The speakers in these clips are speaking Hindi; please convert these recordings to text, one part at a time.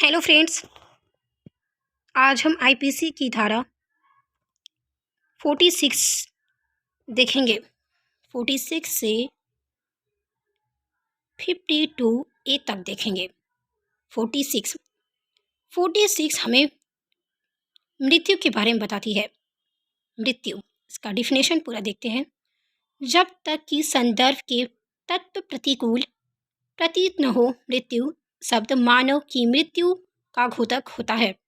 हेलो फ्रेंड्स, आज हम आईपीसी की धारा 46 देखेंगे। 46 से 52A तक देखेंगे। 46 हमें मृत्यु के बारे में बताती है। मृत्यु, इसका डिफिनेशन पूरा देखते हैं। जब तक कि संदर्भ के तत्व प्रतिकूल प्रतीत न हो, मृत्यु शब्द मानव की मृत्यु का घोतक होता है।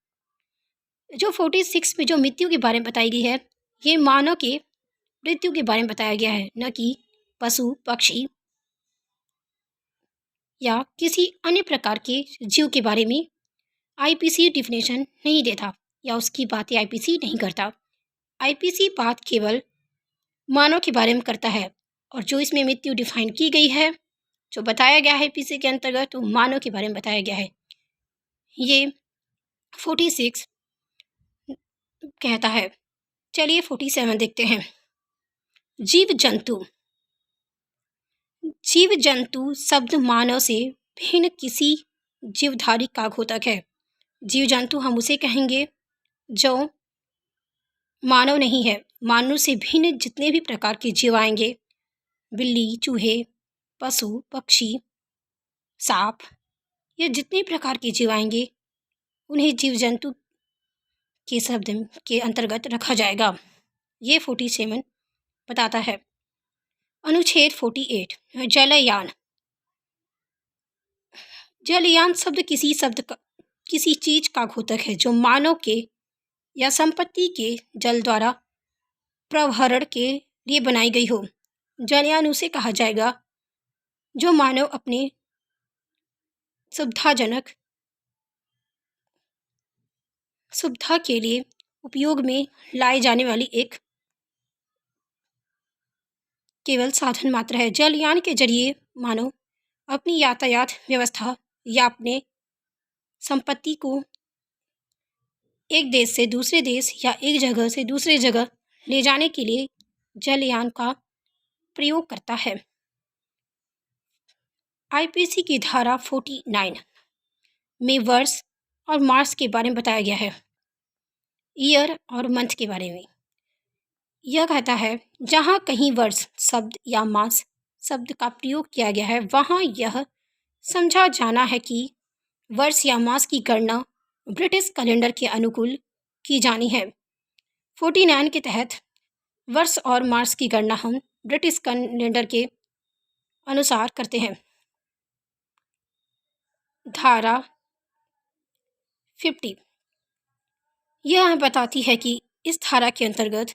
जो 46 में जो मृत्यु के बारे में बताई गई है, ये मानव के मृत्यु के बारे में बताया गया है, न कि पशु पक्षी या किसी अन्य प्रकार के जीव के बारे में आईपीसी डिफिनेशन नहीं देता या उसकी बातें आईपीसी नहीं करता। आईपीसी बात केवल मानव के बारे में करता है, और जो इसमें मृत्यु डिफाइन की गई है, जो बताया गया है आईपीसी के अंतर्गत, तो मानव के बारे में बताया गया है। ये 46 कहता है। चलिए 47 देखते हैं। जीव जंतु। जीव जंतु शब्द मानव से भिन्न किसी जीवधारी का घोतक है। जीव जंतु हम उसे कहेंगे जो मानव नहीं है। मानव से भिन्न जितने भी प्रकार के जीव आएंगे, बिल्ली, चूहे, पशु पक्षी, सांप, ये जितने प्रकार के जीव आएंगे, उन्हें जीव जंतु के शब्द के अंतर्गत रखा जाएगा। ये 47 बताता है। अनुच्छेद 48 जलयान। जलयान शब्द किसी चीज का घोतक है जो मानव के या संपत्ति के जल द्वारा प्रवहरण के लिए बनाई गई हो। जलयान उसे कहा जाएगा जो मानव अपने सुविधा के लिए उपयोग में लाई जाने वाली एक केवल साधन मात्र है। जलयान के जरिए मानव अपनी यातायात व्यवस्था या अपने संपत्ति को एक देश से दूसरे देश या एक जगह से दूसरे जगह ले जाने के लिए जलयान का प्रयोग करता है। आईपीसी की धारा 49 में वर्ष और मास के बारे में बताया गया है। ईयर और मंथ के बारे में यह कहता है, जहाँ कहीं वर्ष शब्द या मास शब्द का प्रयोग किया गया है, वहाँ यह समझा जाना है कि वर्ष या मास की गणना ब्रिटिश कैलेंडर के अनुकूल की जानी है। 49 के तहत वर्ष और मास की गणना हम ब्रिटिश कैलेंडर के अनुसार करते हैं। धारा 50 यह बताती है कि इस धारा के अंतर्गत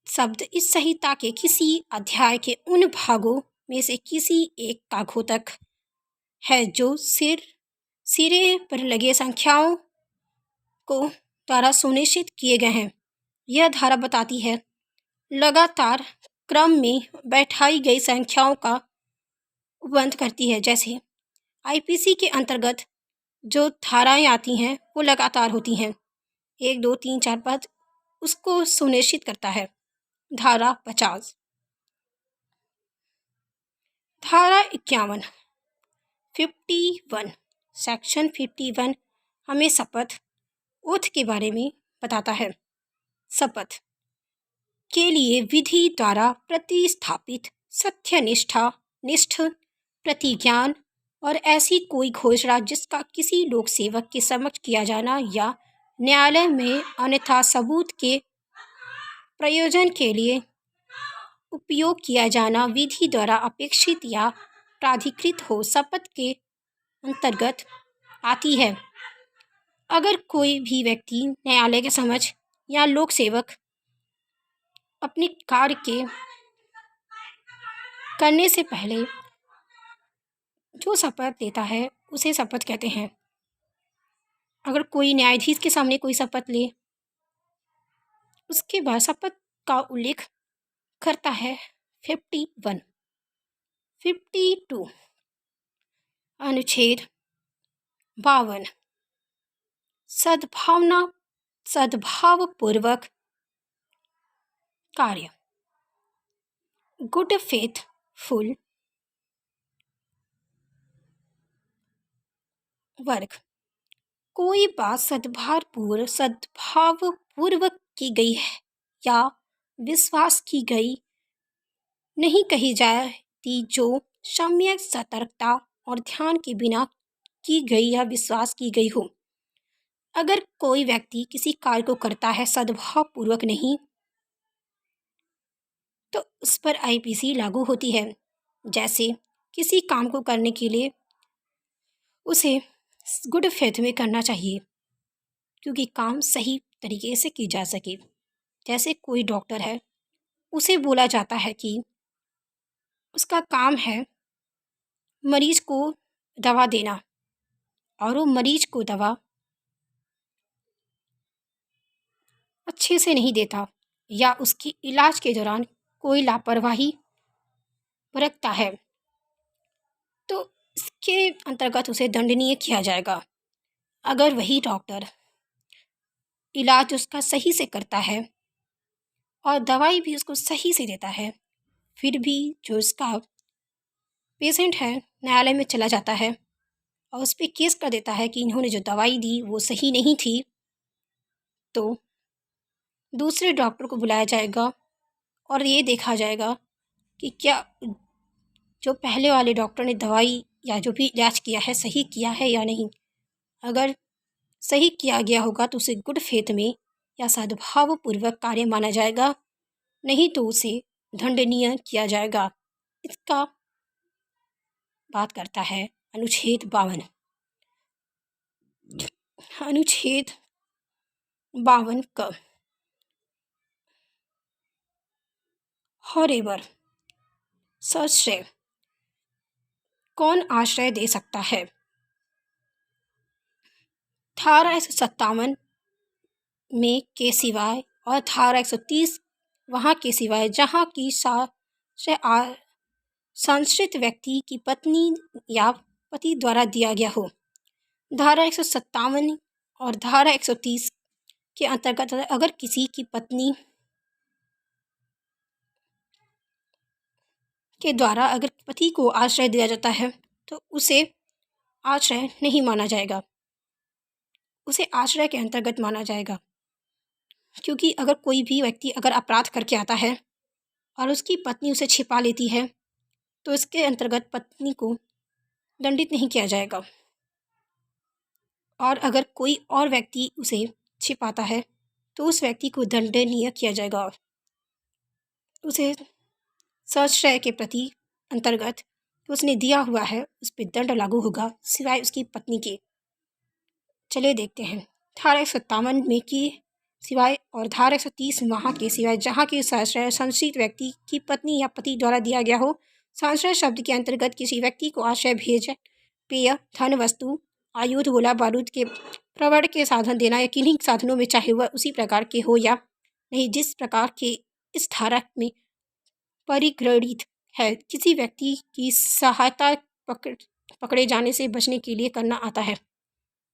शब्द इस संहिता के किसी अध्याय के उन भागों में से किसी एक का घोतक है जो सिरे पर लगे संख्याओं को द्वारा सुनिश्चित किए गए हैं। यह धारा बताती है लगातार क्रम में बैठाई गई संख्याओं का उपबंध करती है। जैसे आईपीसी के अंतर्गत जो धाराएं आती हैं वो लगातार होती हैं, 1 2 3 4 5, उसको सुनिश्चित करता है। धारा 50 धारा 51 सेक्शन 51 हमें शपथ ओथ के बारे में बताता है। शपथ के लिए विधि द्वारा प्रतिस्थापित निष्ठ प्रतिज्ञान और ऐसी कोई घोषणा जिसका किसी लोक सेवक के समक्ष किया जाना या न्यायालय में अन्यथा सबूत के प्रयोजन के लिए उपयोग किया जाना विधि द्वारा अपेक्षित या प्राधिकृत हो, शपथ के अंतर्गत आती है। अगर कोई भी व्यक्ति न्यायालय के समक्ष या लोक सेवक अपने कार्य के करने से पहले जो शपथ लेता है उसे शपथ कहते हैं। अगर कोई न्यायाधीश के सामने कोई शपथ ले, उसके बाद शपथ का उल्लेख करता है 52 अनुच्छेद 52 सद्भावपूर्वक कार्य, गुड फेथफुल वर्ग। कोई बात सद्भावपूर्वक की गई है या विश्वास की गई नहीं कही जाती, जो सम्यक सतर्कता और ध्यान के बिना की गई या विश्वास की गई हो। अगर कोई व्यक्ति किसी कार्य को करता है सद्भावपूर्वक नहीं, तो उस पर आईपीसी लागू होती है। जैसे किसी काम को करने के लिए उसे गुड फेथ में करना चाहिए, क्योंकि काम सही तरीके से की जा सके। जैसे कोई डॉक्टर है, उसे बोला जाता है कि उसका काम है मरीज को दवा देना, और वो मरीज को दवा अच्छे से नहीं देता या उसकी इलाज के दौरान कोई लापरवाही बरतता है, तो इसके अंतर्गत उसे दंडनीय किया जाएगा। अगर वही डॉक्टर इलाज उसका सही से करता है और दवाई भी उसको सही से देता है, फिर भी जो इसका पेशेंट है न्यायालय में चला जाता है और उस पर केस कर देता है कि इन्होंने जो दवाई दी वो सही नहीं थी, तो दूसरे डॉक्टर को बुलाया जाएगा और ये देखा जाएगा कि क्या जो पहले वाले डॉक्टर ने दवाई या जो भी इलाज किया है सही किया है या नहीं। अगर सही किया गया होगा तो उसे गुड फेथ में या सद्भावपूर्वक कार्य माना जाएगा, नहीं तो उसे दंडनीय किया जाएगा। इसका बात करता है अनुच्छेद 52। अनुच्छेद 52 का हॉरेवर सश्रय कौन आश्रय दे सकता है। धारा 157 में के सिवाय और धारा 130 वहाँ के सिवाय जहाँ की संश्रित व्यक्ति की पत्नी या पति द्वारा दिया गया हो। धारा 157 और धारा 130 के अंतर्गत अगर किसी की पत्नी के द्वारा अगर पति को आश्रय दिया जाता है तो उसे आश्रय नहीं माना जाएगा, उसे आश्रय के अंतर्गत माना जाएगा। क्योंकि अगर कोई भी व्यक्ति अगर अपराध करके आता है और उसकी पत्नी उसे छिपा लेती है, तो इसके अंतर्गत पत्नी को दंडित नहीं किया जाएगा। और अगर कोई और व्यक्ति उसे छिपाता है तो उस व्यक्ति को दंडनीय किया जाएगा। उसे सश्रय के प्रति अंतर्गत उसने दिया हुआ है उस पर दंड लागू होगा, सिवाय उसकी पत्नी के। चलिए देखते हैं धारा 157 में की सिवाय और धारा 130 वहाँ के सिवाय जहाँ की सश्रय संश्रित व्यक्ति की पत्नी या पति द्वारा दिया गया हो। संश्रय शब्द के अंतर्गत किसी व्यक्ति को आश्रय, भेज, पेय, धन, वस्तु, आयुध, गोला बारूद के प्रवर्ण के साधन देना या किन्हीं साधनों में, चाहे वह उसी प्रकार के हो या नहीं जिस प्रकार के इस धारा में परिगणित है, किसी व्यक्ति की सहायता पकड़े जाने से बचने के लिए करना आता है।